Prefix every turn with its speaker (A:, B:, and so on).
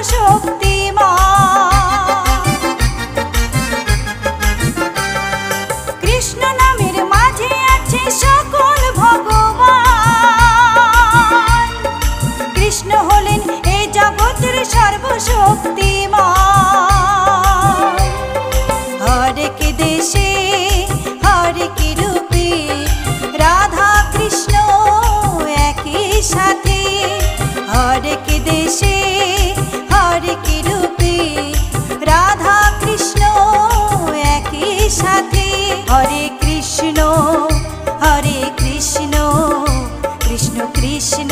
A: সর্বশক্তিমান। কৃষ্ণ নামের মাঝে আছে সকল ভগবান। কৃষ্ণ হলেন এই জগতের সর্বশক্তিমান। হরেক দেশে হরেক রূপে রাধা কৃষ্ণ একই সাথে। হরেক দেশে হরেক রূপে রাধা কৃষ্ণ একই সাথে। হরে কৃষ্ণ কৃষ্ণ কৃষ্ণ